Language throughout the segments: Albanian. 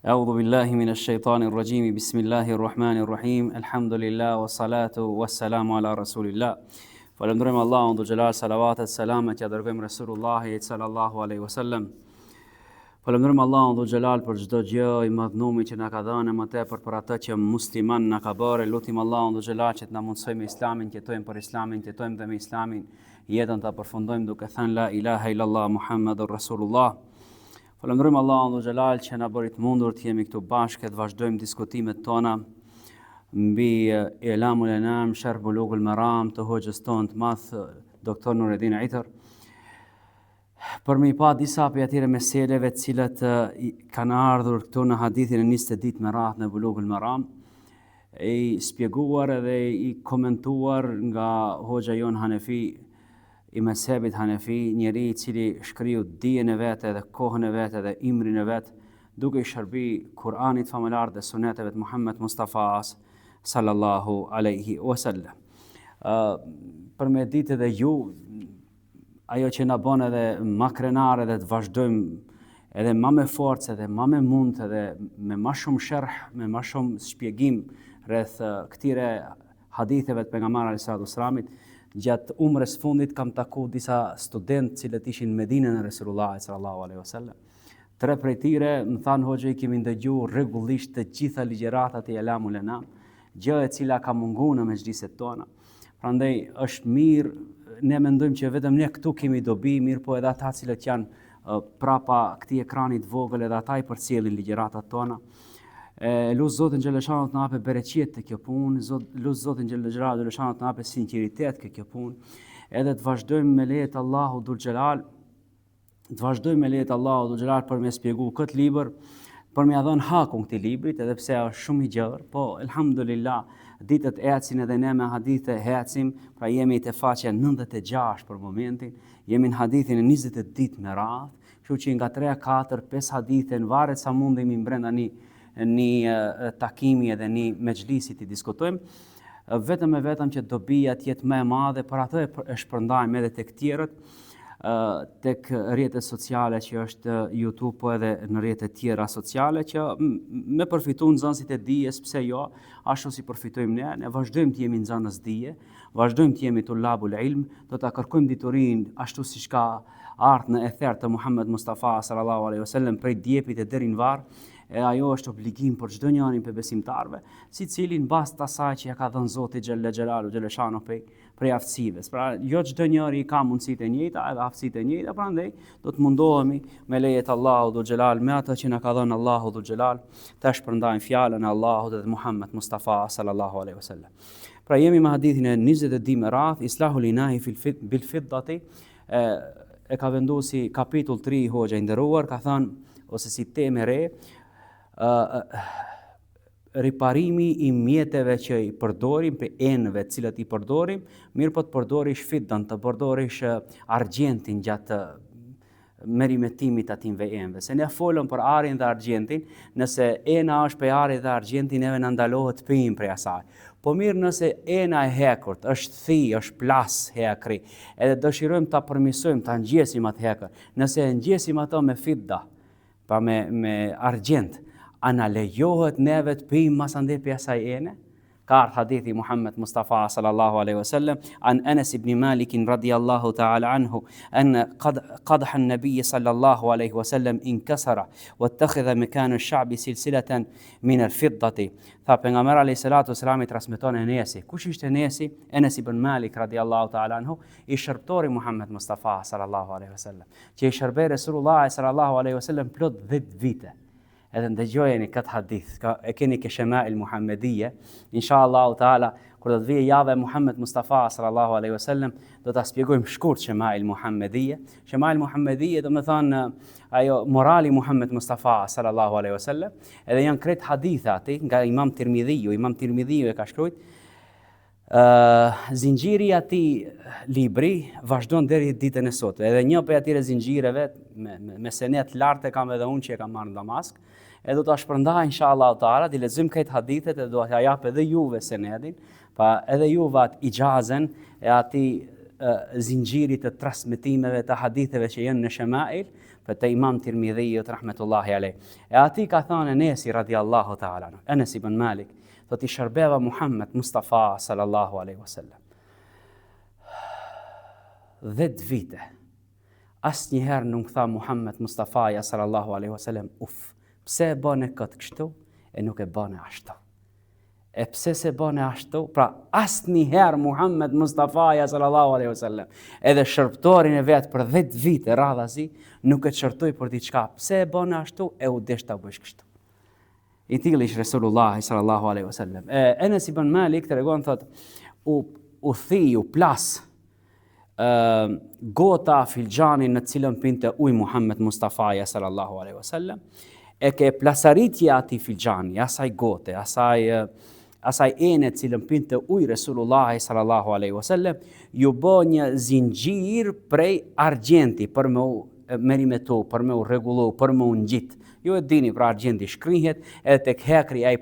أعوذ بالله من الشيطان الرجيم بسم الله الرحمن الرحيم الحمد لله والصلاة والسلام على رسول الله Falënderojmë Allahun dhe xhelal salavatet selamet ja dërgojmë Resulullahit sallallahu alaihi wasallam. Falënderojmë Allahun dhe xhelal për çdo gjë i madhnumi që na ka dhënë, më tepër për atë që musliman na ka bërë. Lutim Allahun dhe xhelal që të na mundsoj me Islamin, të jetojmë për Islamin, të jetojmë dhe me Islamin, jetën ta përfundojmë duke thënë la ilaha illallah Muhammadur Rasulullah. Falënderojmë Allahun dhe xhelal që na bëri të mundur të jemi këtu bashkë të vazhdojmë diskutimet tona mbi I'lamul Anam, Sharh Bulughul Maram të hoxhës tonë të madh Dr. Nureddin Aitër. Për me i pa disa për atyre meseleve të cilat kanë ardhur këtu në hadithin e 20 ditë me radhë në Bulughul Maram, i spjeguar edhe i komentuar nga hoxha jon Hanefi, i mezhebit Hanefi, njeri i cili shkriu dijen e vet edhe kohën e vet edhe imrin e vet, duke i shërbi Kur'anit famëlar dhe suneteve të Muhammed Mustafa sallallahu alaihi wasallam. Për me ditë edhe ju, ajo që na bën edhe ma krenare dhe të vazhdojmë edhe ma me forcë edhe ma me mund edhe me ma shumë sherh, me ma shumë shpjegim rreth këtire haditheve të pejgamberit sallallahu alaihi wasallamit. Gjatë umrës fundit kam taku disa studentë cilët ishin në Medinën e Resulullahit sallallahu alaihi wasallam. 3 prej tyre më thanë hoxha, i kemi ndëgjuar rregullisht të gjitha ligjëratat e I'lamul Anam, gjë e cila ka munguar në mezhliset tona. Prandaj është mirë, ne mendojmë që vetëm ne këtu kemi dobi, mirë po edhe ata cilët janë prapa këtij ekranit vogël, edhe ata i përcjellin ligjëratat tona. Lut Zotin xhaleshano të na hapë bereqet të kjo punë, lut Zotin xhaleshano të na hapë sinqeritet të kjo punë, edhe të vazhdojmë me lejet Allahu dhul xhelal, për me shpjegu këtë libër, për me dhënë hakun këtij librit, edhe pse është shumë i gjerë, po elhamdulillah ditët ecin edhe ne me hadithe ecim, pra jemi te faqja 96 për momentin, jemi në hadithin e 20 ditë me radhë, kështu që nga 3, 4, 5 hadithe në varet sa mundemi brenda një takimi edhe një mexhlisi të diskutojmë, vetëm e vetëm që dobia të jetë më e madhe, për atë e shpërndajmë edhe tek tjerët, tek rrjetet sociale që është YouTube, po edhe në rrjetet tjera sociale që me përfituar nxënësit e dijes, pse jo, ashtu si përfitojmë ne vazhdojmë të jemi nxënës dije, vazhdojmë të jemi tullabul ilm, do ta kërkojmë diturinë ashtu siç ka ardhur në ether të Muhammed Mustafa sallallahu alaihi wasallam prej djepit e deri në varr. E ajo është obligim për çdo njërin për besimtarve, secili mbas të asaj që ja ka dhënë Zoti xhaleshano prej aftësive. Pra jo çdo njeri ka mundësitë e njëjta edhe aftësitë e njëjta, prandaj do të mundohemi me lejet Allahu dhul xhelal, me atë që na ka dhënë Allahu dhul xhelal, të shpërndajmë fjalën e Allahut dhe Muhammed Mustafa sallallahu alaihi wasallam. Pra jemi me hadithin e 20 ditë me radhë, Islahul Inahi bil fiddati, e ka vendosur si kapitull 3 hoxha i nderuar, ka thënë ose si temë re, riparimi i mjeteve që i përdorim, për enëve të cilat i përdorim, mirë po të përdorish fiddan, të përdorish argjentin gjatë merimetimit atinve enëve. Se ne folëm për arin dhe argjentin, nëse ena është për arin dhe argjentin, neve në ndalohet pim prej asaj. Po mirë nëse ena e hekurt, është thi, është plas hekri, edhe dëshirojmë ta përmisojmë, ta ngjesim atë hekër, nëse ngjesim ato me fidda, pa me argjent, ana lejohet neve të pijmë masande për asaj ene? Ka ardhur hadithi Muhammed Mustafa sallallahu alaihi wasallam an Anas ibn Malik radiyallahu ta'ala anhu an qadha an-nabiy sallallahu alaihi wasallam inkasara wattakhadha makan ash-sha'bi silsilatan min al-fiddati. Tha pejgamberi alayhi salatu wasalam i transmeton Enesi. Kush ishte Enesi? Anas ibn Malik radiyallahu ta'ala anhu, i shërbëtori Muhammed Mustafa sallallahu alaihi wasallam, që i shërbej Resulullah sallallahu alaihi wasallam plot 10 vite. Edhe ndëgjojeni këtë hadith, e keni ke Shema'il Muhammedije, inshallah taala, kur do të vijë java e Muhammed Mustafa sallallahu alaihi wasallam, do ta shpjegojmë shkurt Shema'il Muhammedije. Shema'il Muhammedije do të thonë ajo morali Muhammed Mustafa sallallahu alaihi wasallam, edhe janë krejt haditha aty nga Imam Tirmidhiu e ka shkruajt. Zinxhiri i atij libri vazhdon deri ditën e sotme. Edhe një prej atyre zinxhireve me senet lartë kam edhe unë që e kam marrë në Damask. E do ta shpërndaj inshallah taala, di lexojmë këtë hadithet e do t'ja jap edhe juve senedin, pa edhe juve atë ixhazen e atij zinxhirit të transmetimeve të haditheve që janë në Shamail, për të Imam Tirmidhiut rahmetullahi alayh. E ati ka thënë Enesi radiallahu ta'ala, Enes ibn Malik, thot I shërbeva Muhammed Mustafa sallallahu alaihi wasallam 10 vite. Asnjëherë nuk tha Muhammed Mustafa sallallahu alaihi wasallam pse e bën këtë kështu e nuk e bën ashtu. E pse se bën ashtu? Pra asnjëherë Muhammed Mustafa sallallahu alaihi wasallam, edhe shërbëtorin e vet për 10 vite radhazi, nuk e çortoi për diçka. Pse e bën ashtu e u desh ta bësh kështu. I tillë ish Resulullah sallallahu alaihi wasallam. Enes ibn Malik tregon thot u plas gota filxhanin në cilën pinte ujë Muhammed Mustafa sallallahu alaihi wasallam, e ke plasaritja ati filxhani, asaj gote, asaj ene cilën pinte ujë Resulullah sallallahu alaihi wasallam, ju bë një zinxhir prej argjenti për me merimetu, për me u rregullu, për me u ngjit. Ju e dini, pra argjenti shkrihet, edhe tek hekri ai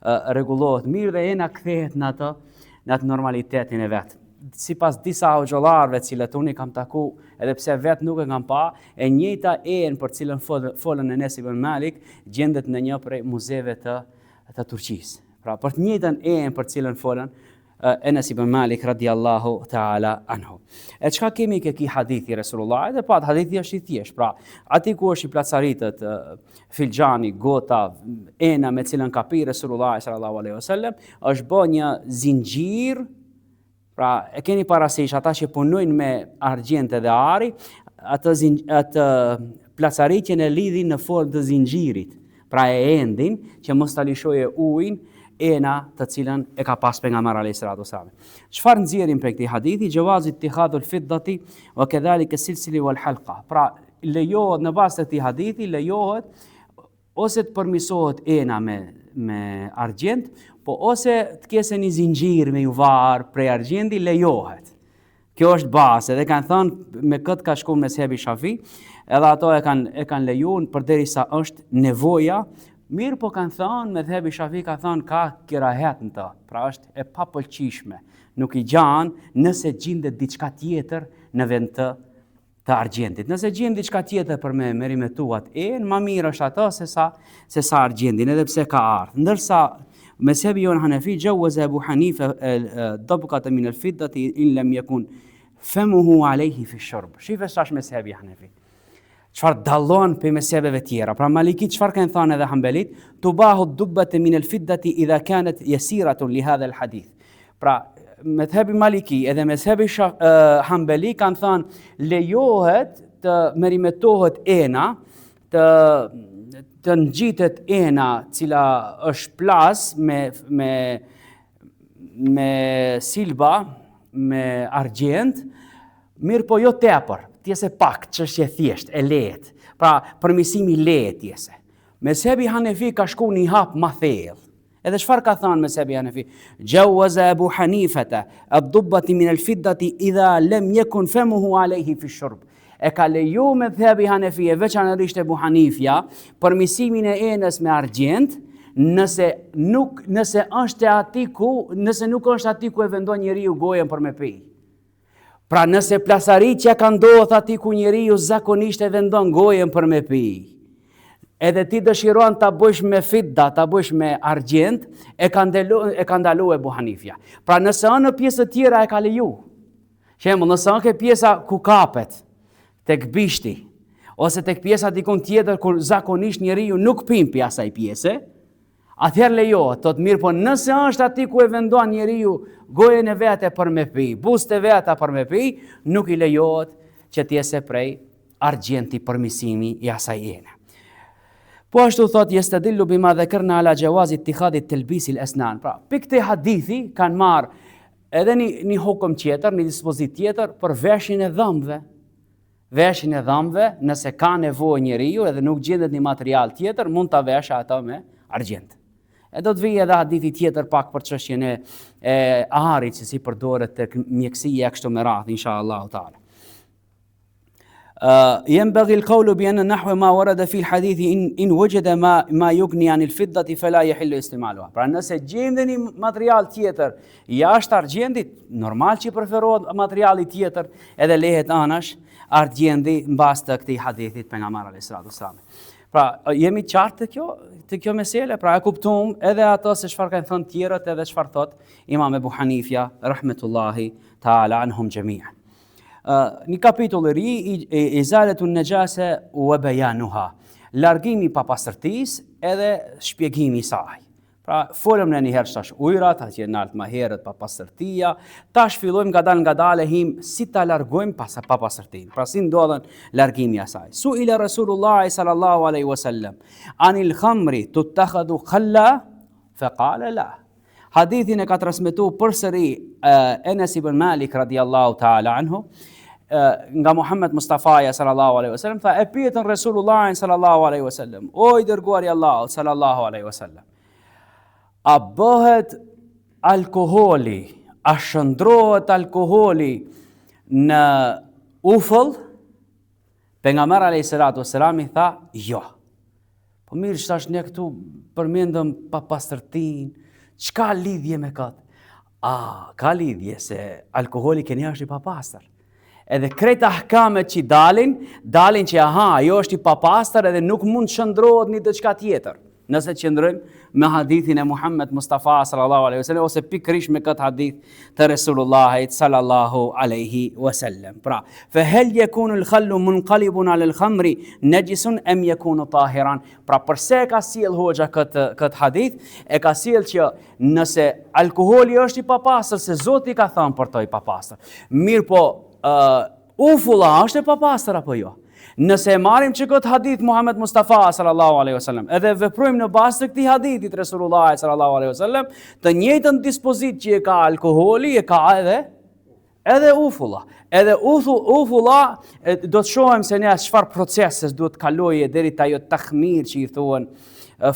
rregullohet mirë dhe ena kthehet në atë normalitetin e vet. Sipas disa hoxhallarëve të cilët unë kam taku, edhe pse vet nuk e kam pa, e njëjta enë për cilën folën Enes ibn Malik gjendet në një prej muzeve të Turqisë. Pra për të njëjtën enë për cilën folën Enes ibn Malik radiallahu ta'ala anhu. E çka kemi ke ki hadithi Resulullah? Edhe pa hadithi është I thjesht. Pra, ati ku është I placaritët filxhani, gota, ena me cilën ka pi Resulullah sallallahu alaihi wasallam, është bë një zinxhir. Pra, e keni parasysh ata që punojnë me argjente dhe ari, atë placaritjen e lidhin në formë të zinxhirit. Pra e endin që mos ta lëshojë ujin ena të cilën e ka pas pejgamberi alayhis salatu wasallam. Çfarë nxjerrim prej këtij hadithi? Jawazi ittihadul fiddati wa kadhalika silsili wal halqa. Pra lejohet në bazë të këtij hadithi lejohet ose të përmirësohet ena me argjent, po ose të kese një zinxhir me juvar prej argjenti lejohet. Kjo është bazë, edhe kanë thënë me këtë ka shkuar mezhebi Shafi, edhe ato e kanë lejuar përderisa është nevoja. Mirë po kanë thënë, mezhebi Shafi ka thënë ka kirahet në të, pra është e papëlqishme. Nuk I gjan nëse gjendet diçka tjetër në vend të argjentit. Nëse gjen diçka tjetër për me merimetuat më mirë është ato se sa argjentin, edhe pse ka ardhur. Ndërsa mezhebi jon Hanefi jawaza Abu Hanifa dabqata min al-fiddati in lam yakun famuhu alayhi fi ash-shurb. Shifë sa është mezhebi Hanefi. Çfarë dallon pe mezhebeve tjera? Pra Malikit çfarë kanë thënë edhe Hanbelit? Tubahu ad-dubbatu min al-fiddati idha kanat yasiratun li hadha al-hadith. Pra mezhebi Maliki edhe mezhebi Hanbeli kanë thënë lejohet të merimetohet ena, të ngjitet ena cila është plas me silba, me argjent, mirë po jo tepër. Tjese pak, çështje thjesht, e lehtë. Pra, përmirësimi lehtë tjese. Mezhebi Hanefi ka shku një hap ma thellë. Edhe çfarë ka thënë mezhebi Hanefi? Jawaza Abu Hanifata ad-dubbati min al-fiddati idha lam yakun famuhu alayhi fi ash-shurb. E ka leju mezhebi Hanefi, veçanërisht Abu Hanifja, përmirësimin e enës me argjent, nëse nuk është nëse nuk është ati ku e vendon njeriu gojen për me pi. Pra nëse plasaritja ka ndodhur ati ku njeriu zakonisht e vendon gojen për me pi, edhe ti dëshiron ta bësh me fidda, ta bësh me argjent, e ka ndalu Abu Hanifja. Pra nëse në pjesë të tjera e ka leju. Shembull, nëse ke pjesa ku kapet tek bishti, ose tek pjesa dikun tjetër kur zakonisht njeriu nuk pimpi asaj pjese, atëherë lejohet, thot mirë, po nëse është ati ku e vendon njeriu gojen e vete për me pi, buzët e veta për me pi, nuk I lejohet që t'jese prej argjenti përmirësimi I asaj ene. Po ashtu thot yestadillu bima dhakarna ala jawazi ittihadi talbisi al-asnan. Pra, pikë këtij hadithi kanë marrë edhe një hukum tjetër, një dispozit tjetër për veshjen e dhëmbëve. Veshjen e dhëmbëve, nëse ka nevojë njeriu edhe nuk gjendet një material tjetër, mund ta veshë ato me argjent. E do të vijë edhe hadithi tjetër pak për çështjen e arit që si përdoret tek mjekësia kështu me radhë inshallah taala. ينبغي القول بأن نحو ما ورد في الحديث إن وجد ما يغني عن الفضة فلا يحل استعمالها. Pra nëse gjendë një material tjetër jashtë argjendit, normal që preferohet materiali tjetër edhe lehet anash argjendi mbas të këtij hadithit pejgamberi alayhis salam. Pra jemi qartë të kjo mesele, pra e kuptuam edhe ato se çfarë kanë thënë tjerët edhe çfarë thot Imam Ebu Hanifja rahmetullahi taala anhum jami'an. Një kapitull i ri, izaletun najase wa bayanuha, largimi pa pastërtisë edhe shpjegimi i saj. Pra folëm në një herë tash ujrat, që nalt më herët pa pastërtia, tash fillojmë ngadalë him si ta largojmë pa pastërtinë. Pra si ndodhen largimi i saj. Suila Rasulullah sallallahu alaihi wasallam anil khamri tuttakhadhu khalla faqala la. Hadithin e ka transmetuar përsëri Enes ibn Malik radiallahu ta'ala anhu, nga Muhammed Mustafaja sallallahu alaihi wasallam, tha e pyetën Resulullahin sallallahu alaihi wasallam, o i dërguari i Allahut sallallahu alaihi wasallam, a bëhet alkoholi, a shndrohet alkoholi në ufull? Pejgamberi alayhi salatu wasalam i tha jo. Po mirë, tash ne këtu përmendëm pa pastërtinë, çka lidhje me këtë? Ka lidhje se alkoholi keni është i papastër. Edhe krejt ahkamet që dalin që ajo është i papastër edhe nuk mund të shndrohet në diçka tjetër. Nëse qëndrojmë me hadithin e Muhammed Mustafa sallallahu alaihi wasallam ose pikërisht me këtë hadith të Resulullahit sallallahu alaihi wasallam. Pra, fa hal yakunu al-khallu munqalibun ala al-khamri najisun am yakunu tahiran? Pra, përse ka sjell hoxha këtë hadith? E ka sjell që nëse alkoholi është i papastër, se Zoti ka thënë për to i papastër. Mirë po, ufulla është e papastër apo jo? Nëse e marrim që këtë hadith Muhammed Mustafa sallallahu alaihi wasallam, edhe veprojmë në bazë të këtij hadithit Resulullah sallallahu alaihi wasallam, të njëjtën dispozit që e ka alkoholi, e ka edhe ufulla. Edhe ufulla do të shohim se ne çfarë procese duhet të kalojë deri te ajo takhmir që i thuan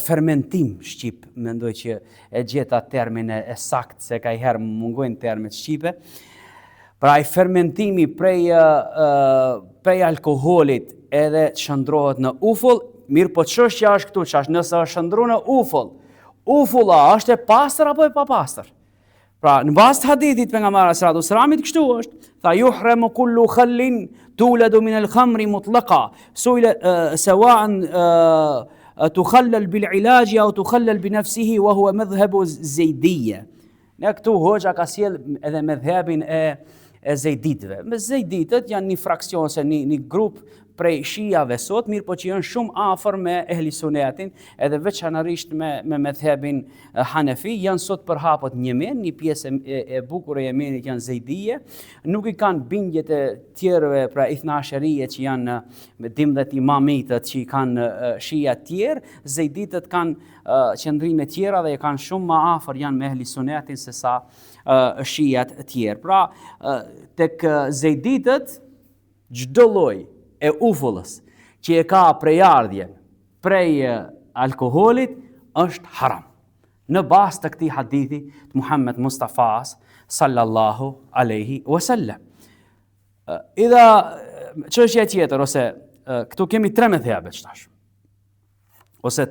fermentim shqip, mendoj që e gjeta termin e sakt, se ka herë mungojnë termet shqipe. Pra i fermentimi prej alkoholit edhe shndrohet në ufull, mirë po çështja është këtu, nëse është shndruar në ufull, ufulla është e pastër apo e papastër? Pra në bazë të hadithit pejgamberit sallallahu alaihi wasallam kështu është, tha yuhramu kullu khallin tuladu min al-khamri mutlaqa, suila sawa'an tukhallal bil-ilaj aw tukhallal bi nafsihi wa huwa madhhabu zaydiyya. Ne këtu hoxha ka sjell edhe madhhabin e zejditëve. Me zejditët janë një fraksion, se një grup prej shijave sot, mirë po që janë shumë afër me ehli sunetin, edhe veçanërisht me medhebin Hanefi, janë sot përhapur në Yemen, një pjesë e bukur e Yemenit janë zejdije, nuk i kanë bindjet e tjerëve pra ithnaasherije që janë me 12 imamitët që i kanë shija tjerë, zejditët kanë qëndrime tjera dhe kanë shumë më afër janë me ehli sunetin se sa shijat tjerë. Pra, tek zejditët çdo lloj e ufullës që e ka prejardhjen prej alkoholit është haram. Në bazë të këtij hadithi të Muhammed Mustafas sallallahu alaihi wasallam. Idha çështja tjetër, ose këtu kemi 3 medhhebe tash. Ose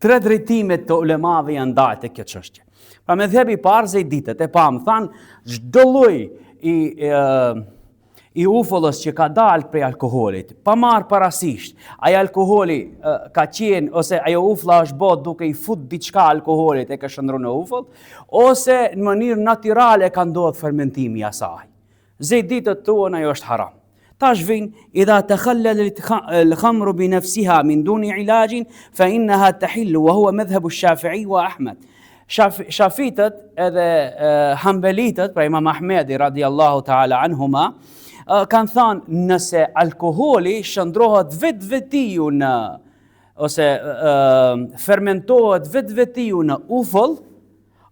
3 drejtime të ulemave janë dalë te kjo çështje. Pra medhhebi i parë zejditët e thanë çdo lloj i ufullës që ka dalë prej alkoholit, pa marë parasisht, ajo alkoholi ka qenë, ose ajo ufulla është bërë duke i fut diçka alkoholit e ka shndruar në ufull, ose në mënyrë natyrale ka ndodhur fermentimi i asaj. Zejditët thuan ajo është haram. Tash vin, idha takhallal al-khamru bi nafsiha min duni ilajin fa innaha tahillu wa huwa madhhabu ash-Shafi'i wa Ahmad. Shafitët edhe Hanbelitët, pra Imam Ahmedi radiallahu ta'ala anhuma, kanë thënë nëse alkoholi shndrohet vetvetiju ose fermentohet vetvetiju në ufull,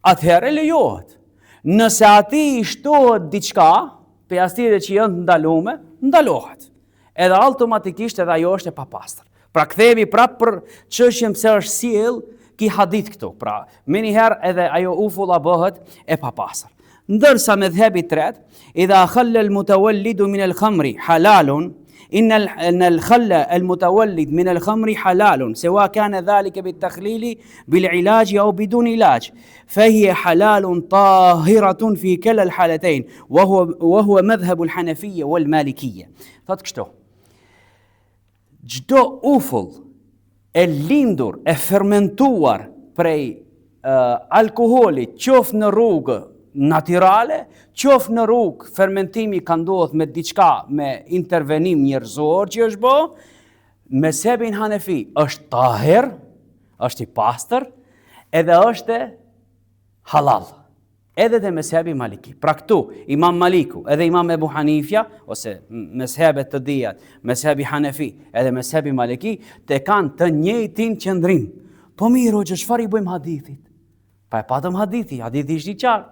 atëherë lejohet. Nëse ati i shtohet diçka, për atyre që janë të ndalume, ndalohet. Edhe automatikisht edhe ajo është e papastër. Pra kthehemi prapë për çështjen pse është sjell ki hadith këtu. Pra, më njëherë edhe ajo ufulla bëhet e papastër. Ndërsa medhhebi i tretë, idha khalla al-mutawallidu min al-khamri halalun إن الخل المتولد من الخمر حلال سواء كان ذلك بالتخليل بالعلاج أو بدون علاج فهي حلال طاهرة في كلا الحالتين وهو مذهب الحنفية والمالكية. Thot kështu, çdo ufull e lindur, e fermentuar prej alkoholit, qoftë në rrugë natyrale, qoftë në rrugë fermentimi ka ndodhur me diçka me intervenim njerëzor që është bë, mezhebin Hanefi është tahir, është i pastër, edhe është halal. Edhe dhe mezhebi Maliki. Pra këtu, Imam Maliku, edhe Imam Ebu Hanifja, ose mezhebet të dijat, mezhebi Hanefi, edhe mezhebi Maliki, te kanë të njëjtin qëndrim. Po mirë, që çfarë i bëjmë hadithit? Pa e patëm hadithi ishte i qartë.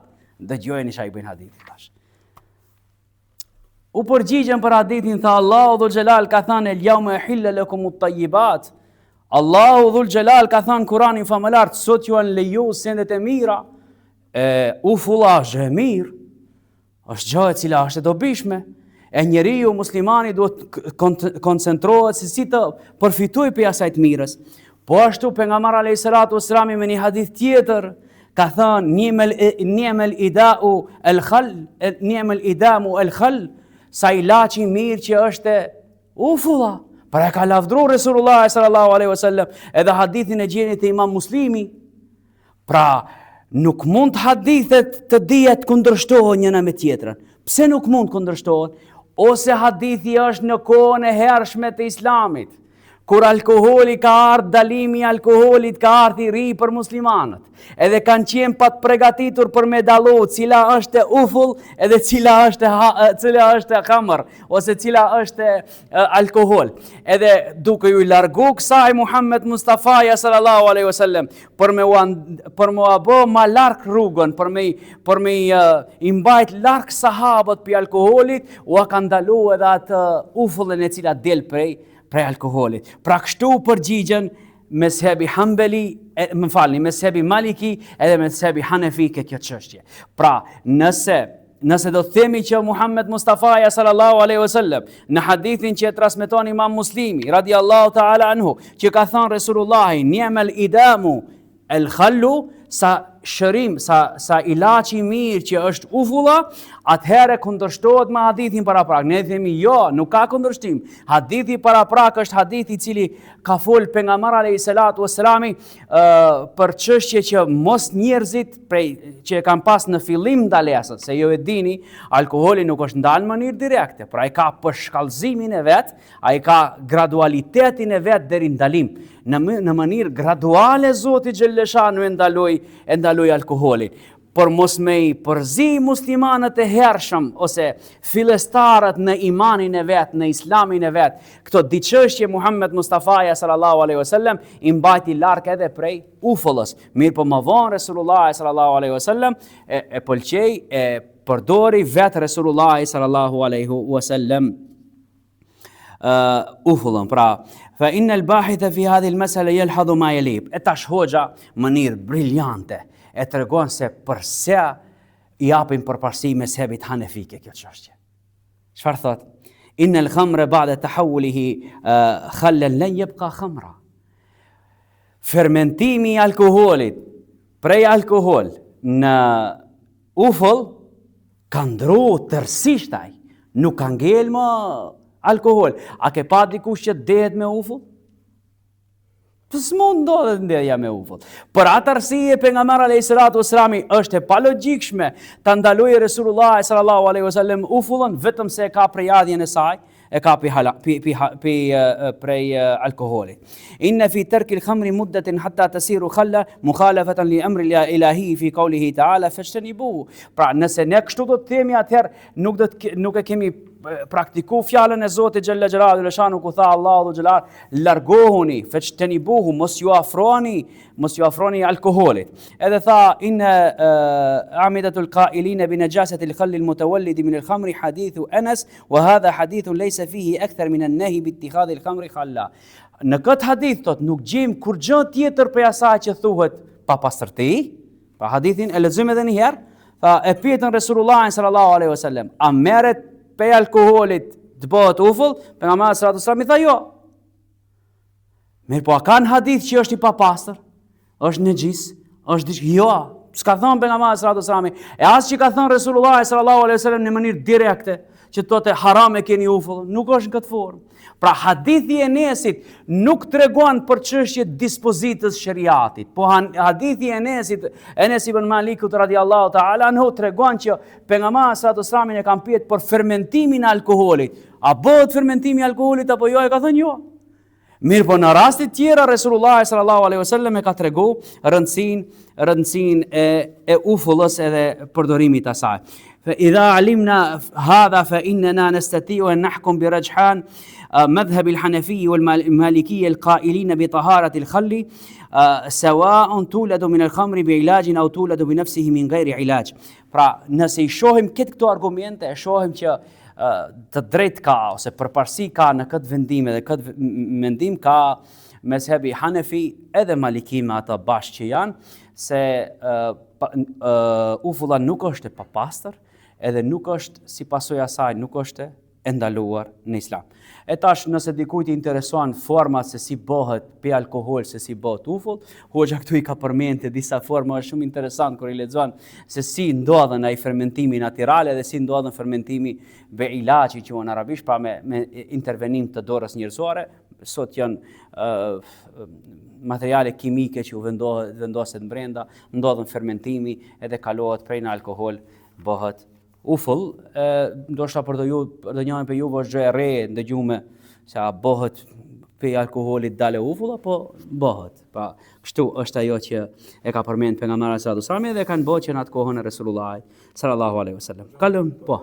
Dëgjojeni çfarë i bëjnë hadithit tash. U përgjigjen për hadithin, tha Allahu dhul xhelal ka thënë el yawma uhilla lakumut tayyibat. Allahu dhul xhelal ka thënë Kur'anin famëlar, sot ju janë lejuar sendet e mira. Ufulla është e mirë, është gjë e cila është e dobishme. E njeriu muslimani duhet koncentrohet se si të përfitojë për asaj të mirës. Po ashtu pejgamberi alayhis salatu wassalam me një hadith tjetër ka thënë ni'mal ida'u al-khall, ni'mal idamu al-khall, sa ilaçi mirë që është ufulla. Pra e ka lavdruar Resulullah sallallahu alaihi wasallam, edhe hadithin e gjeni te Imam Muslimi. Pra nuk mund hadithet të dijet kundërshtohen njëna me tjetrën. Pse nuk mund kundërshtohen? Ose hadithi është në kohën e hershme të Islamit, kur alkoholi ka ardhur, dalimi i alkoholit ka ardhur i ri për muslimanët. Edhe kanë qenë pa të përgatitur për me dallu cila është ufull edhe cila është khamr ose cila është alkohol. Edhe duke ju largu kësaj Muhammed Mustafa sallallahu alaihi wasallam për me bë ma larg rrugën, për me i mbajt larg sahabët pi alkoholit, u ka ndalu edhe atë ufullën e cila del prej alkoholit. Pra kështu përgjigjen mezhebi Hanbali, mezhebi Maliki edhe mezhebi Hanefi kjo çështje. Pra, nëse do themi që Muhammed Mustafa sallallahu alaihi wasallam në hadithin që e transmeton Imam Muslimi radiallahu ta'ala anhu, që ka thënë Resulullahi ni'mal idamu el-khallu, sa shërim, sa ilaçi mirë që është ufulla, atëherë kundërshtohet me hadithin paraprak. Ne themi jo, nuk ka kundërshtim. Hadithi paraprak është hadithi i cili ka fol pejgamberi alayhis salatu wassalami për çështje që mos njerëzit që e kanë pas në fillim ndalesën, se jo e dini, alkoholi nuk është ndalë në mënyrë direkte, pra ai ka përshkallëzimin e vet, ai ka gradualitetin e vet deri në ndalim. Në mënyrë graduale Zoti xhelleshanu e ndaloi alkoholin. Por mos me i përzi muslimanët e hershëm ose fillestarët në imanin e vet, në islamin e vet, këto diçështje Muhammed Mustafa sallallahu alaihi wasallam i mbajti larg edhe prej ufullës. Mirë po më vonë Resulullah sallallahu alaihi wasallam e pëlqej, e përdori vetë Resulullah sallallahu alaihi wasallam ufullën. Pra, fa inna al-bahitha fi hadhihi al-mas'ala yalhadhu ma yalib. E tash hoxha mënyrë briljante e tregon se përse i japin përparësi mezhebit hanefike kjo çështje. Çfarë thot? Inna al-khamra ba'da tahawulihi khallan lan yabqa khamra. Fermentimi i alkoholit prej alkohol në ufull ka ndru tërësisht ai, nuk ka ngel më alkohol. A ke pa dikush që dehet me ufull? S'mund ndodhet ndedhja me ufull. Për atë arsye pejgamberi alayhis salatu wassalam është e palogjikshme ta ndalojë Resulullah sallallahu alaihi wasallam ufullën vetëm se e ka prejadhjen e saj, e ka prej alkoholit. Inna fi tarki al-khamri muddatin hatta tasiru khalla mukhalafatan li amri ilahi fi qawlihi ta'ala fashtanibuhu. Pra nëse ne kështu do të themi atëherë nuk e kemi praktiku fjalën e Zotit xhalla xhelalu leshanu ku tha Allahu xhelal largohuni fashtanibuhu, mos ju afroni alkoholit. Edhe tha inna amidatul qailina bi najasati al-khall al-mutawallid min al-khamri hadithu Anas wa hadha hadithun laysa fihi akthar min an-nahy bi ittikhadhi al-khamri khalla. Në këtë hadith thot nuk gjejmë kur gjë tjetër për asaj që thuhet pa pastërti. Pa hadithin e lexojmë edhe një herë. Tha e pyetën Resulullah sallallahu alaihi wasallam, a merret pe alkoholit të bëhet ufull, pejgamberi sallallahu alajhi wasallam i tha jo. Mirë, po a kanë hadith që është i papastër? Është nejis? Është diç? Jo. S'ka thënë pejgamberi sallallahu alajhi wasallam. E as që ka thënë Resulullah sallallahu alajhi wasallam në mënyrë direkte, që thotë haram e keni ufull, nuk është në këtë formë. Pra hadithi e Enesit nuk tregon për çështje dispozitës shariatit, po hadithi e Enesit, Enes ibn Malikut radiallahu ta'ala anhu tregon që pejgamberi sallallahu alajhi wasallam e kanë pyet për fermentimin e alkoolit. A bëhet fermentimi i alkoolit apo jo? E ka thënë jo. Mirë, po në rastit tjera Resulullah sallallahu alaihi wasallam e ka tregu rëndësinë e ufullës edhe përdorimit të saj. فإذا علمنا هذا فإننا نستطيع أن نحكم برجحان مذهب الحنفي والمالكية القائلين بطهارة الخل سواء تولد من الخمر بعلاج أو تولد بنفسه من غير علاج. Pra, nëse i shohim këto argumente, e shohim që të drejt ka ose përparësi ka në këtë vendim dhe këtë mendim ka mezhebi Hanefi edhe Maliki me ata bashkë që janë se ufulla nuk është e papastër, edhe nuk është si pasojë asaj, nuk është e ndaluar në Islam. E tash nëse dikujt i intereson forma se si bëhet pi alkohol, se si bëhet ufull, hoxha këtu i ka përmendur disa forma, është shumë interesant kur i lexon se si ndodhen ai fermentimi natyral dhe si ndodhen fermentimi be ilaçi që në arabisht, pra me intervenim të dorës njerëzore. Sot janë materiale kimike që u vendoset brenda, ndodhen fermentimi edhe kalohet prej në alkohol, bëhet ufull. Ndoshta për do njërin për juve është gjë e re ndëgjume se a bëhet pe alkoolit dalë ufull apo bëhet. Pra, kështu është ajo që e ka përmend pejgamberi sallallahu alajhi wasallam dhe kanë bërë që në atë kohën e Resulullahit sallallahu alajhi wasallam. Kalëm po.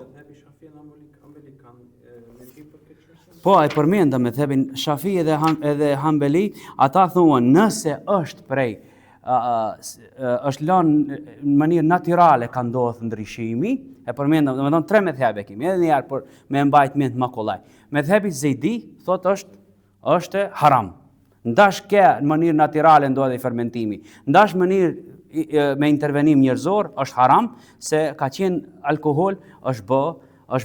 Po, e përmenda me thebin Shafi edhe Hanbeli, ata thuan nëse është prej, është lënë në mënyrë natyrale ka ndodhur ndryshimi, e përmenda, domethënë tre mezhebe kemi, edhe një herë për me mbajt mend më kollaj. Mezhebi Zeidi thotë është haram. Ndash ke në mënyrë natyrale ndodhi fermentimi. Ndash mënyrë me intervenim njerëzor është haram, se ka qenë alkohol është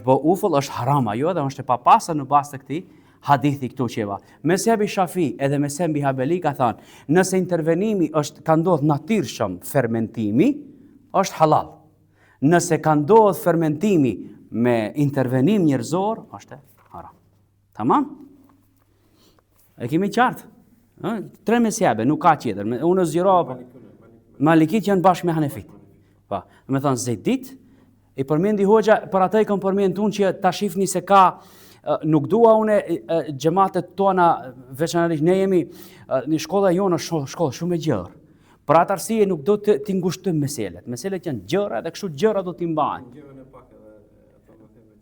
bë ufull, është haram ajo dhe është e papastër në bazë të këtij hadithi këtu qeva. Mezhebi Shafi edhe mezhebi Hanbeli ka thënë, nëse intervenimi ka ndodhur natyrshëm fermentimi, është halal. Nëse ka ndodhur fermentimi me intervenim njerëzor, është haram. Tamam? E kemi qartë? Tre mezhebe, nuk ka tjetër. Unë zgjerova Malikit janë bashkë me Hanefit. Po, do të thonë Zeidit i përmendi hoxha, për ata i kam përmendur unë që ta shihni se ka nuk dua unë xhamatet tona veçanërisht ne jemi në shkolla jonë shkollë shumë e gjerë. Për atë arsye nuk do të ngushtojmë meselet. Meselet janë gjëra dhe kështu gjëra do t'i mbajnë.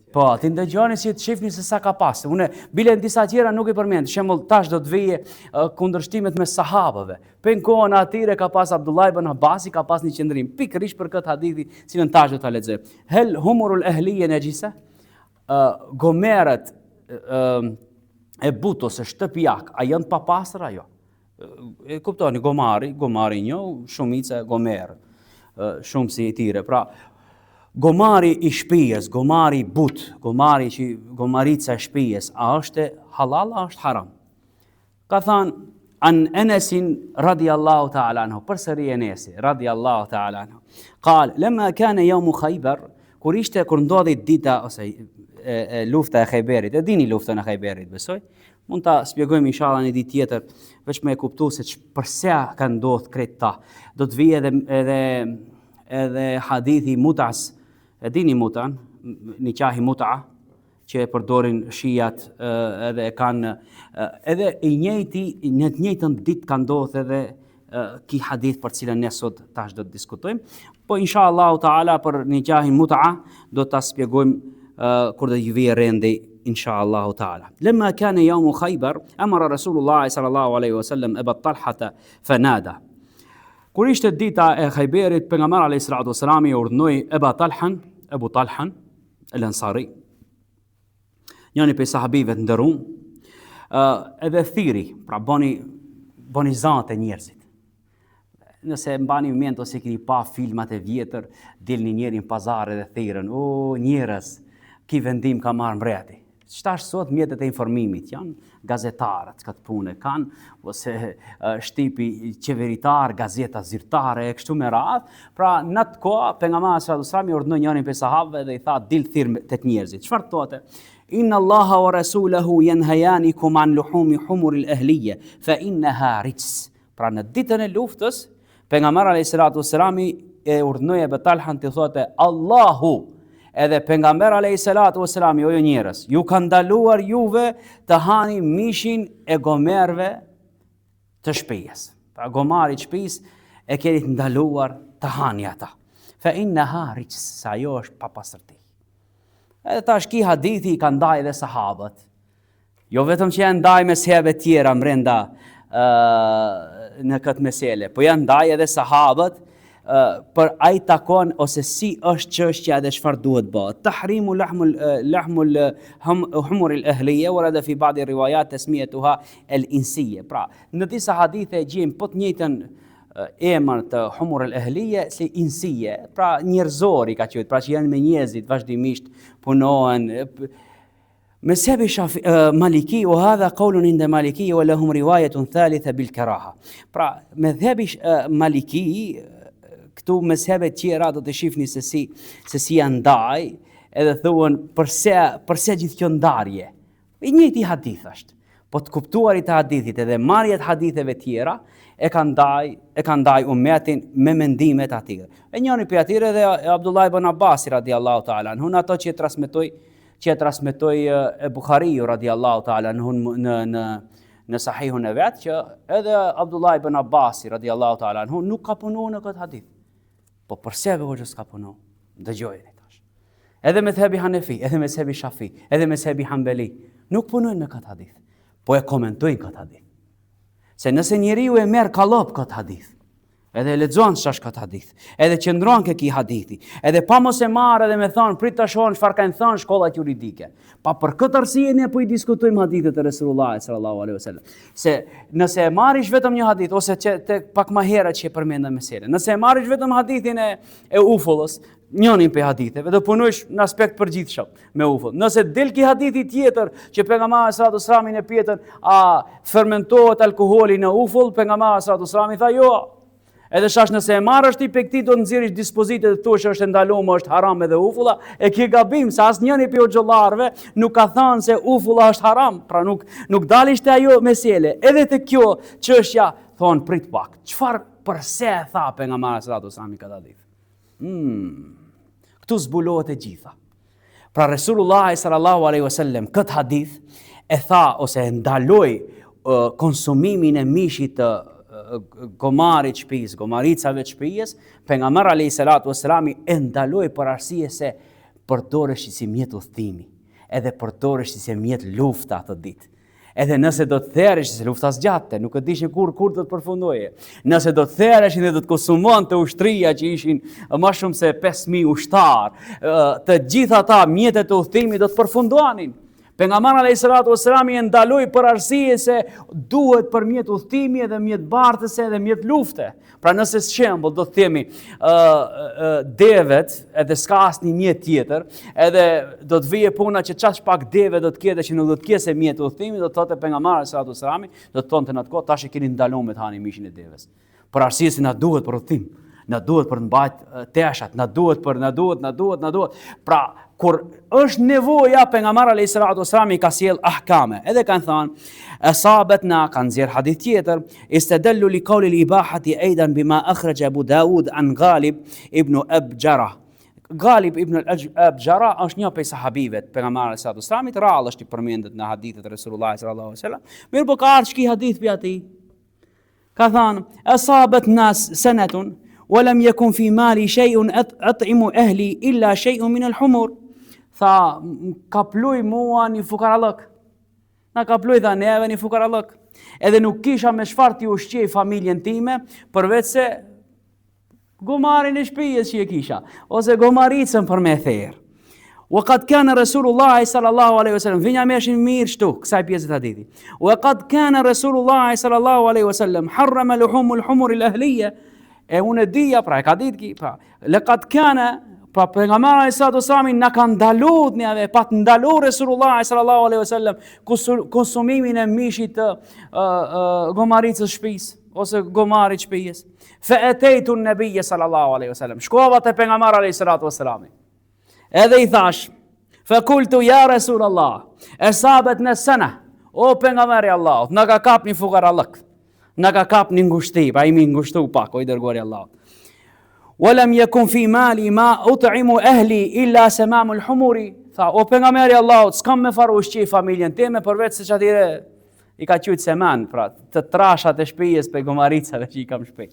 Po, ti ndëgjoni si të shihni se sa ka pas. Unë bile në disa tjera nuk i përmend. Për shembull, tash do të vije kundërshtimet me sahabëve. Për në kohën atyre ka pas Abdullah ibn Abbasi, ka pas një qendrim pikërisht për këtë hadithi, cilën tash do ta lexoj. Hel humurul ahliya najisa? Gomerët e but ose shtëpiak, a janë papastër ajo? E kuptoni, gomari një, shumica gomer, shumë si i tire. Pra, gomari i shtëpisë, gomari i but, gomarica e shtëpisë, a është halal, a është haram? Ka thënë an Enesin radiallahu ta'ala anhu, përsëri Enesi radiallahu ta'ala anhu. Qal, lemma kana yawmu Khaybar, kur ndodhi dita ose lufta e Khayberit, e dini luftën e Khayberit, besoj. Mund ta shpjegojmë inshallah në ditë tjetër, veç me e kuptu se përse ka ndodhur krejt ta. Do të vijë edhe hadithi Mut'as, e dini Mut'an, nikahi Mut'a, që e përdorin shijat edhe e kanë edhe i njëjti në të njëjtën ditë ka ndodhur edhe ki hadith për cilën ne sot tash do të diskutojmë. Po inshallah taala për nikahin Mut'a do ta shpjegojmë kur do të vijë rendi inshallah taala. Lemma kana yawm Khaybar amara Rasulullah sallallahu alaihi wasallam Abu Talha fanada. Kur ishte dita e Khayberit, pejgamberi alayhi salatu wasalam i urdhnoi Abu Talhan al-Ansari, njëri prej sahabive të nderuar, edhe thiri, pra boni zante njerëzit. Nëse mbani mend ose keni pa filmat e vjetër, dilni njëri në pazar dhe thirrën, o njerëz, ki vendim ka marrë mbreti. Shtash sot mjetet e informimit janë gazetarët këtë punë kanë, ose shtipi qeveritar, gazeta zyrtare e kështu me radhë. Pra në atë kohë pejgamberi sallallahu alajhi wasallam i urdhënoi njërin prej sahabëve dhe i tha dil thirr tek njerëzit. Çfarë thotë? Inna Allaha wa rasulahu yanhayanikum an luhumi humur al-ahliya fa innaha rijs. Pra në ditën e luftës pejgamberi alayhi salatu wasallam e urdhënoi Abu Talhan të thotë Allahu edhe pejgamberi alayhi salatu wasallam jo njerëz ju kanë ndaluar juve të hani mishin e gomerve të shtëpisë. Pra gomari i shtëpisë e keni të ndaluar të hani ata. Fa innaha rijs, sa ajo është papastërti. Edhe tash ki hadithi i kanë ndaj dhe sahabët. Jo vetëm që janë ndaj me sehebe tjera mrenda në këtë mesele, po janë ndaj edhe sahabët për ai takon ose si është çështja dhe çfarë duhet bëhet. Tahrimu lahmul humur al-ahliya warada fi ba'd riwayat tasmiyatuha al-insiyya. Pra, në disa hadithe gjejmë po të njëjtën emër të humur al-ahliya si insiyya. Pra njerëzor i ka quajtur, pra që janë me njerëzit vazhdimisht punohen. مذهب مالكي وهذا قول عند مالكي ولهم رواية ثالثة بالكراهة. Pra, مذهب مالكي këtu mezhebe tjera do të shihni se si janë ndaj, edhe thuan përse gjithë kjo ndarje. I njëjti hadith është. Po të kuptuarit të hadithit edhe marrjet haditheve tjera e kanë ndaj umetin me mendimet atyre. E njëri prej atyre dhe Abdullah ibn Abbas radiallahu ta'ala anhu, ato që e transmetoi e Buhariu radiallahu ta'ala anhu në sahihun e vet, që edhe Abdullah ibn Abbas radiallahu ta'ala anhu nuk ka punuar në këtë hadith. Po përse që s'ka punu? Dëgjojeni tash. Edhe mezhebi Hanefi, edhe mezhebi Shafi, edhe mezhebi Hanbeli nuk punojnë me këtë hadith, po e komentojnë këtë hadith. Se nëse njeriu e merr kallop këtë hadith, edhe e lexon ç'është këtë hadith, edhe qëndron ke ky hadithi, edhe pa mos e marrë edhe me thon prit ta shohën çfarë kanë thënë shkollat juridike. Pa për këtë arsye ne po i diskutojmë hadithet e Resulullahit sallallahu alaihi wasallam. Se nëse e marrish vetëm një hadith ose tek pak më herët që e përmendëm meselën, nëse e marrish vetëm hadithin e ufullës, njënin për haditheve, dhe punojsh në aspekt përgjithshëm me ufull. Nëse del ki hadithi tjetër që pejgamberi sallallahu alaihi wasallam e pyetën a fermentohet alkooli në ufull, pejgamberi sallallahu alaihi wasallam i tha jo. Edhe shash nëse e marrësh ti pe këtij do të nxjerrësh dispozitet të thuash është ndaluar, është haram edhe ufulla, e ke gabim se asnjëri prej xhollarëve nuk ka thënë se ufulla është haram, pra nuk dalish te ajo mesele. Edhe te kjo çështja thon prit pak. Çfarë përse e tha pejgamberi sallallahu alaihi wasallam këtë hadith? Këtu zbulohet e gjitha. Pra Resulullah sallallahu alaihi wasallam këtë hadith e tha ose e ndaloi konsumimin e mishit të gomarit shtëpisë, gomaricave të shtëpisë, pejgamberi alayhi salatu wasalam e ndaloi për arsye se përdoresh si mjet udhëtimi, edhe përdoresh si mjet lufta atë ditë. Edhe nëse do të therresh se lufta zgjatte, nuk e dishin kur do të përfundoje. Nëse do të therreshin dhe do të konsumonte ushtria që ishin më shumë se 5000 ushtar, të gjitha ata mjetet e udhëtimit do të përfundonin. Pejgamberi alayhi salatu wasalam i ndaloi për arsye se duhet për mjet udhëtimi edhe mjet bartëse edhe mjet lufte. Pra nëse shembull do të themi devet edhe s'ka asnjë mjet tjetër, edhe do të vijë puna që çaq pak deve do të ketë që nuk do të kese mjet udhëtimi, do të thotë pejgamberi sallallahu alaihi wasallam, do të thonte në atë kohë tash e keni ndaluar me të hani mishin e devës. Për arsye se na duhet për udhëtim, na duhet për të mbajtur teshat, na duhet. Pra kur është nevoja pejgamberi alayhi salatu wasallam i ka sjell ahkame. Edhe kanë thënë asabetna kanë nxjerr hadith tjetër, istadallu li qawli al-ibahati aidan bima akhraj Abu Daud an Ghalib ibn Abjara. Ghalib ibn Abjara është një prej sahabive të pejgamberit sallallahu alaihi wasallam, rrallë është i përmendet në hadithet e Resulullah sallallahu alaihi wasallam. Mirë po ka ardhur ky hadith pi atij. Ka thënë asabet nas sanatun ولم يكن في مالي شيء أطعم أهلي إلا شيء من الحمر. Tha, ka pluj mua një fukarallëk. Na ka pluj dha neve një fukarallëk. Edhe nuk kisha me çfarë t'i ushqej familjen time, përveç se gomarin e shtëpisë që e kisha, ose gomaricën për me therr. وقد كان رسول الله صلى الله عليه وسلم vinja meshin mirë shtu kësaj pjesë të hadithit. وقد كان رسول الله صلى الله عليه وسلم حرم لحوم الحمر الأهلية. E unë e dija, pra e ka ditë ki, pra, lëkat kane, Pra pejgamberi sallallahu alaihi wasallam na ka ndaluar neve, pa të ndaluar Resulullah sallallahu alaihi wasallam konsumimin e mishit të gomaricës shtëpisë ose gomarit shtëpisë. Fa ataitu an-nabiy sallallahu alaihi wasallam. Shkova te pejgamberi alaihi salatu wasalam. Edhe i thash, fa qultu ya Rasulullah, asabatna sana, o pejgamberi Allahut, na ka kapni fukarallëk. Na ka kapni ngushti, pa imi ngushtu pak, o i dërguari Allahut. Walam yakun fi mali ma ut'imu ahli illa samamul humuri. Tha, o pejgamberi Allahut, s'kam me faru ushqi familjen time përveç se çatire i ka qujt seman, pra të trashat e shtëpisë pe gomaricave që i kam shtëpi.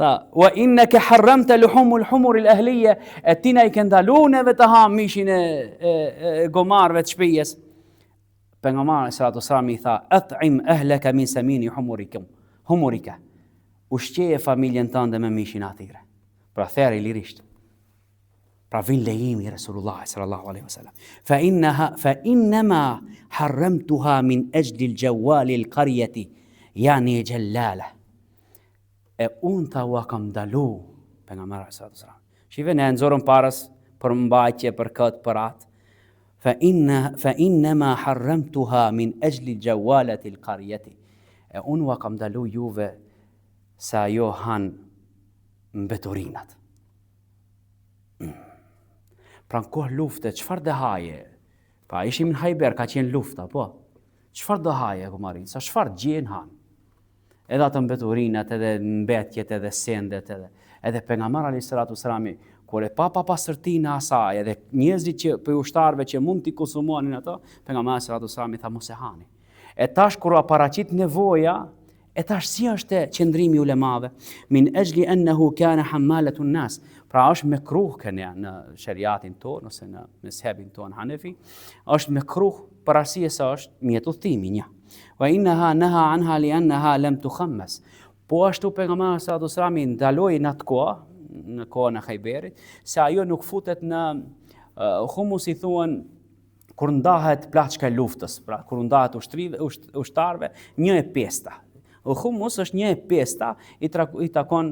Tha, wa innaka harramta luhumul humur al-ahliya, atina i këndaluar neve të ham mishin e gomarëve të shtëpisë. Pejgamberi sallallahu alaihi wasallam i tha, at'im ahlaka min samini humurika. Ushqeje familjen tënde me mishin atyre. Pra theri lirisht. Pra vin lejimi Resulullah sallallahu alaihi wasallam. Fa innama harramtuha min ajli al-jawali al-qaryati, yani jallala. E unë ta u kam dalu pejgamberi sallallahu alaihi wasallam. Shive ne nxorëm parës për mbajtje për këtë për atë. Fa innama harramtuha min ajli al-jawalati al-qaryati. E unë u kam dalu juve sa jo han mbetorinat. Pra në kohë lufte, qëfar dëhaje? Pra ishim në Hajber, ka qenë lufta, po. Qëfar dëhaje, gomarinca? Qëfar gjenë hanë? Edhe atë mbetorinat, edhe mbetjet, edhe sendet, edhe pejgamberi alayhi salatu wassalam, kur e pa pastërtinë asaj, edhe njerëzit që për ushtarëve që mund t'i konsumonin ato, pejgamberi alayhi salatu wassalam i tha mos e hani. E tash kur u paraqit nevoja, e tash si është qëndrimi ulemave, min ajli annahu kana hammalatun nas. Pra është mekruh kënja në shariatin tonë, ose në mezhebin tonë Hanefi, është mekruh për arsye se është mjet udhëtimi një. Wa innaha naha anha li annaha lam tukhammas. Po ashtu pejgamberi sallallahu alaihi wasallam ndaloi në atë kohë, në kohën e Hajberit, se ajo nuk futet në humus i thuan kur ndahet plaçka e luftës, pra kur ndahet ushtarëve 1/5. Humus është 1/5 i takon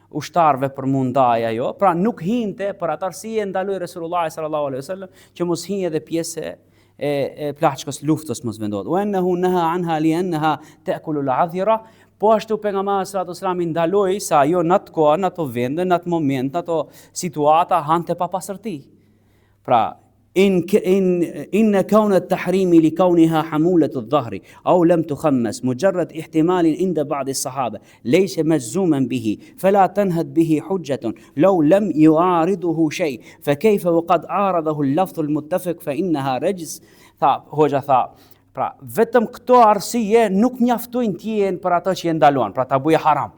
ushtarëve për mundaj ajo, pra nuk hinte për atë arsye ndaloi Resulullah sallallahu alaihi wasallam që mos hinjë edhe pjesë e plaçkës luftës mos vendohet. Wa annahu naha anha li annaha ta'kulu al-'adhira. Po ashtu pejgamberi sallallahu alaihi wasallam ndaloi sa ajo në atë kohë, në ato vende, në atë moment, në ato situata hante pa pastërti. Pra إن كون التحريم لكونها حمولة الظهر أو لم تخمس مجرد احتمال عند بعض الصحابة ليس مجزوما به فلا تنهد به حجة لو لم يعارضه شيء فكيف وقد عارضه اللفظ المتفق فإنها رجس. Hoxha tha, pra vetëm këto arsye nuk mjaftojnë tjen për ato që e ndaluan, pra ta buje haram.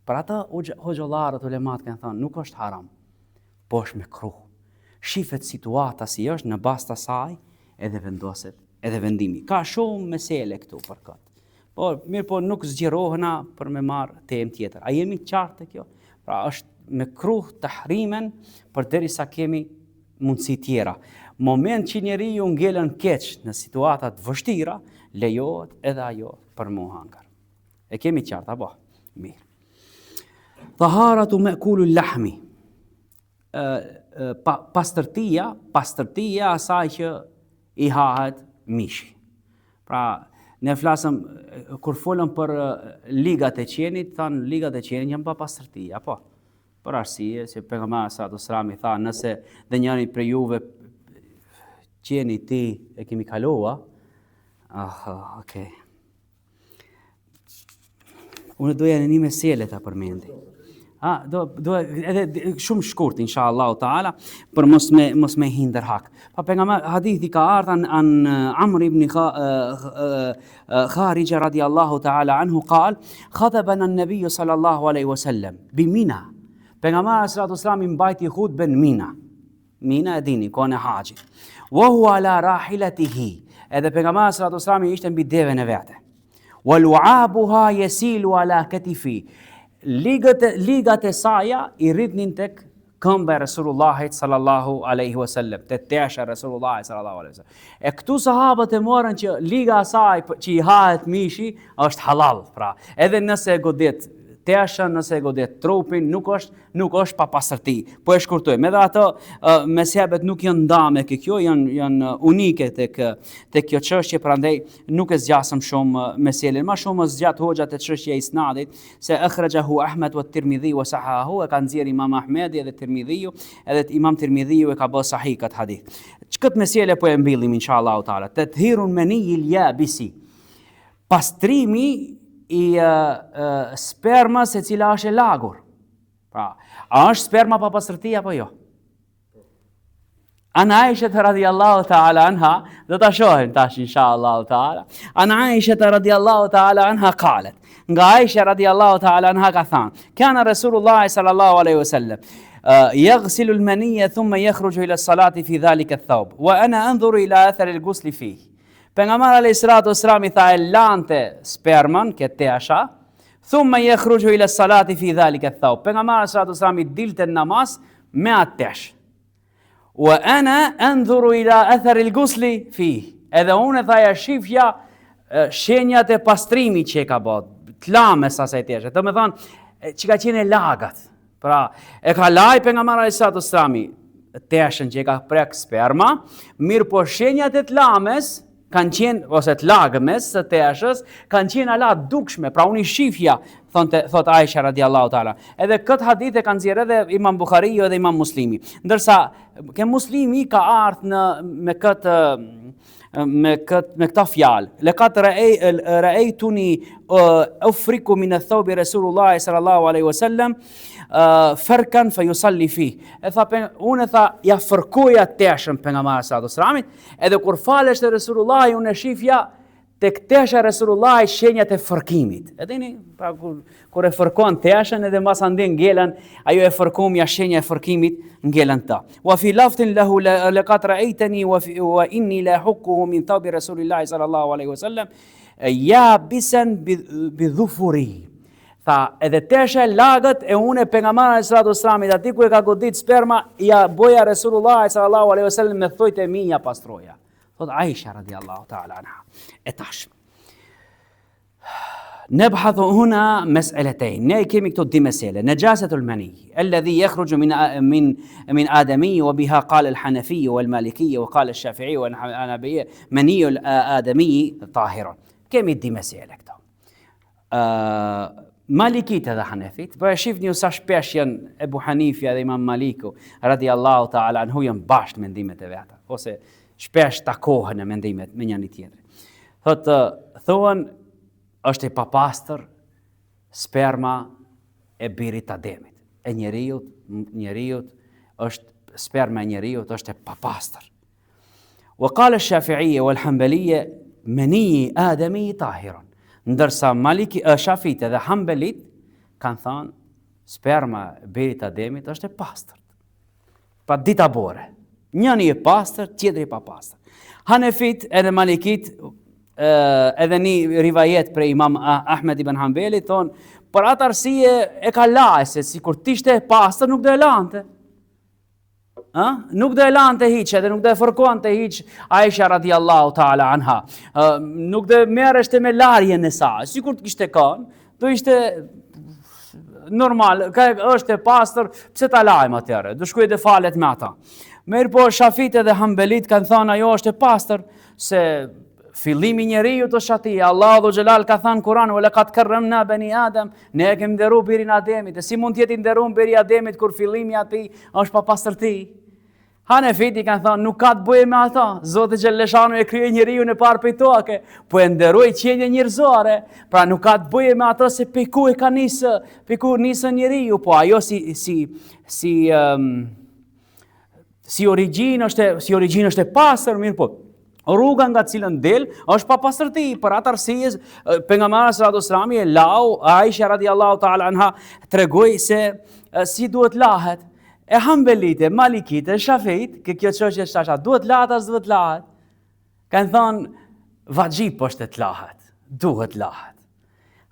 Për ato hoxhallarët ulemat kanë thënë nuk është haram, po është mekruh. Shifet situata si është në bazë të saj edhe vendoset, edhe vendimi. Ka shumë mesele këtu për këtë. Po mirë, po nuk zgjerohena për me marrë temë tjetër. A jemi qartë kjo? Pra është mekruh tahrimen përderisa kemi mundësi tjera. Moment që njeriu ngelen keq në situata të vështira, lejohet edhe ajo për mu hankar. E kemi qartë, apo? Mirë. Taharatu ma'kulul lahmi. Pastërtia asaj që i hahet mishi. Pra, ne flasëm, kur folëm për ligat e qenit, thanë ligat e qenit janë pa pastërtia, po. Për arsye, se pejgamberi sallallahu alaihi wasallam i tha, nëse dhe njëri për juve qeni ti e kemi kalua, okay. Unë doja në një mesele ta përmendi. Edhe shumë shkurt inshallah taala për mos me hinder hak. Pa pejgamberi hadithi ka ardhur an Amr ibn Kharija radiyallahu taala anhu قال خطبنا النبي صلى الله عليه وسلم بمنى. Pejgamberi sallallahu alaihi wasallam mbajti hutben Mina. Mina e dini, kohën e haxhit. Wa huwa ala rahilatihi. Edhe pejgamberi sallallahu alaihi wasallam ishte mbi devën e vet. Wa lu'abuha yasilu ala katifi. Ligat e saja i rritnin tek këmbë e Resulullahit sallallahu alaihi wasallam, te tesha Resulullahit sallallahu alaihi wasallam. E këtu sahabët e morën që liga e saj që i hahet mishi është halal, pra edhe nëse godet teshën, nëse e godet trupin, nuk është papastërti. Po e shkurtojmë. Edhe ato mezhebet nuk janë ndame kjo, janë unike tek kjo çështje, prandaj nuk e zgjasëm shumë meselin. Më shumë zgjat hoxhat e çështja e isnadit, se akhrajahu Ahmed wa Tirmidhi wa sahahu, e ka nxjerr Imam Ahmedi edhe Tirmidhiu, edhe Imam Tirmidhiu e ka bërë sahih kat hadith. Këtë mesele po e mbyllim inshallah taala. Tathhirun maniyil yabisi. Pastrimi i spermës e cila është e lagur. Pra, a është sperma pa pastërti apo jo? An Aisha radhiyallahu ta'ala anha, do ta shohim tash inshallah taala. An Aisha radhiyallahu ta'ala anha qalet. Nga Aisha radhiyallahu ta'ala anha ka thënë: "Kana Rasulullah sallallahu alaihi wasallam يغسل المنية ثم يخرج إلى الصلاة في ذلك الثوب وأنا أنظر إلى أثر الغسل فيه." Pejgamberi alayhis salatu wassalam I tha e lante spermën, këtë tesha, thumma yakhruju ila salati fi dhalika ath-thawb. Pejgamberi alayhis salatu wassalam I dilte në namaz me atë tesh. Wa ana anzuru ila athar al-ghusli fihi. Edhe unë thaja shifja shenjat e pastrimit që ka bërë, të lames asaj teshe. Do të thonë që ka qenë lagat. Pra, e ka laj pejgamberi alayhis salatu wassalam teshën që ka prek sperma, mirë po shenjat e të lames kanë qenë, ose të lagmes së teshës, kanë qenë ala dukshme, pra unë I shifja, thot Aisha radiallahu ta'ala. Edhe këtë hadith e kanë zjerë edhe Imam Bukhariu edhe Imam Muslimi. Ndërsa, ke Muslimi ka ardhë me këta fjalë. Lekat ra'aytuni ufriku min ath-thawbi Rasulullah sallallahu alaihi wasallam farkan fa yusalli fih. E tha unë tha ja fërkoja teshën pejgamberit sallallahu alaihi wasallam, edhe kur falesh te Rasulullah unë shifja tek tesha Rasulullah shenjat e fërkimit. E dini, pra kur e fërkon teshën edhe mbas ande ngelën, ajo e fërkomja shenja e fërkimit ngelën ta. Wa fi laftin lahu laqad ra'aytani wa inni la huquhu min thawbi Rasulillah sallallahu alaihi wasallam ya bisan bi dhufuri. Tha, edhe tesha e lagët e unë pejgamberi sallallahu alaihi wasallam aty ku e ka godit sperma, ja boja Rasulullah sallallahu alaihi wasallam me thojtë e minja pastroja. Thot Aisha radiallahu ta'ala anha. E tash. نبحث هنا مسألتين. Ne kemi këto dy mesele. نجاسة المني الذي يخرج من آدمي وبها قال الحنفي والمالكي وقال الشافعي والحنبلية مني الآدمي طاهر. Kemi dy mesele këto. Malikit edhe Hanefit, po e shifni sa shpesh janë Ebu Hanifja dhe Imam Maliku radiallahu ta'ala anhu janë bashkë mendimet e veta, ose shpesh takohen e mendimet me njëri tjetrin. Thonë është e papastër sperma e birit Ademit. E njeriut është sperma e njeriut është e papastër. Wa qala ash-Shafi'iyya wal Hanbaliyya mani Adami tahirun. Ndërsa Shafit dhe Hanbelit kanë thënë sperma e birit Ademit është e pastërt. Pa ditabore. Njëri e pastër, tjetri e papastër. Hanefit edhe Malikit edhe një rivajet për Imam Ahmed ibn Hanbeli thonë për atë arsye e ka lajse, si kur tishte e pastër nuk do e lante. Nuk do e lante hiç, edhe nuk do e fërkonte hiç Aisha radiallahu ta'ala anha. Nuk do merreshte me larjen e saj, sikur të kishte kanë, do ishte normal, është e pastër, pse ta lajm atëherë? Do shkojë të falet me ata. Mirë po Shafit edhe Hanbelit kanë thënë ajo është e pastër, se fillimi njeriu të shati, Allahu xhelal ka thënë Kur'an, "Wa laqad karramna bani Adam", ne e kemi nderuar birin Ademit. E si mund të jetë nderuar biri Ademit kur fillimi atij është pa pastërti? Hanefit I kanë thënë nuk ka të bëjë me ata. Zoti xhelleshanu e krijoi njeriu në parë prej toke, po e nderoi qenie njerëzore. Pra nuk ka të bëjë me ata se piku e ka piku nisën njeriu, po ajo si origjinë është e pastër, mirë po. Rruga nga cilën del është pa pastërti, për atë arsye pejgamberi sallallahu alajhi wasallam e lau Aisha radiallahu ta'ala anha tregoi se si duhet lahet. E Hanbelit, e Malikit, e Shafit, kjo çështje është duhet lahet as duhet lahet. Kanë thënë vajib është të lahet, duhet lahet.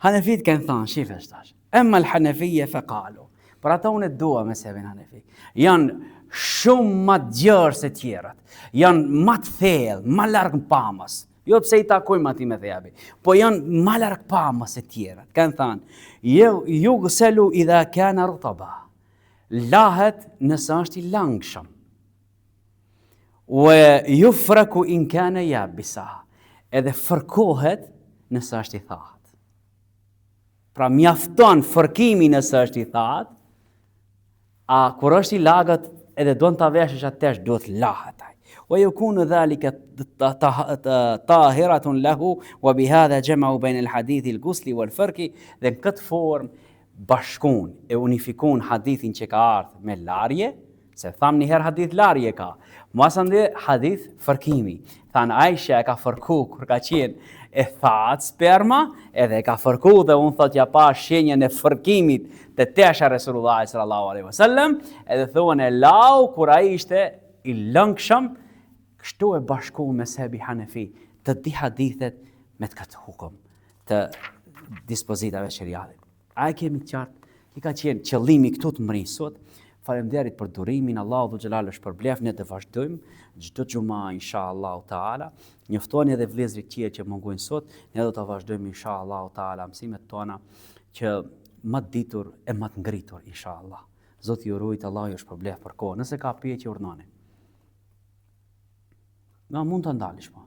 Hanefit kanë thënë shifesh tash. Emma al-Hanafiyya faqalu. Për ata unë dua me sebin Hanefi. Janë shumë më gjerë se tjerat. Janë më të thellë, më larg pamës. Jo pse I takojmë atij me dhejabi, po janë ma larg pa më se tjerat. Kanë thënë, yughsalu idha kana rutaba. Lahet nëse është I langshëm. Wa yufraku in kana yabisa. Edhe fërkohet nëse është I thatë. Pra mjafton fërkimi nëse është I thatë, a kur është I lagët edhe don ta veshësh atësh duhet lahet ai. Wa yakunu dhalika tahiratun lahu wa bihadha jama'u bayna al-hadith al-ghusl wal-farki, dhe në këtë formë bashkon e unifikon hadithin që ka ardhur me larje, se tham një herë hadith larje ka, masande hadith fërkimi. Than Aisha e ka fërku kur ka qenë e thatë sperma, edhe ka fërku dhe unë thot ja pa shenjën e fërkimit të tesha Resulullah sallallahu alaihi wasallam, edhe thuan e lau kur ai ishte I lëngshëm, kështu e bashku me mezhebi Hanefi të di hadithet me të këtë hukum të dispozitave shariatit. A e kemi të qartë? I ka qenë qëllimi këtu të mëri sot. Faleminderit për durimin, Allahu dhu xhelal është përblef, ne të vazhdojmë çdo xuma inshallah taala. Njoftoni edhe vëllezërit që mungojnë sot, ne do të vazhdojmë inshallah taala mësimet tona që më të ditur e më të ngritur inshallah. Zoti ju ruajt, Allahu ju shpërblef për kohë. Nëse ka pyetje urdhani. Na mund të ndalish po.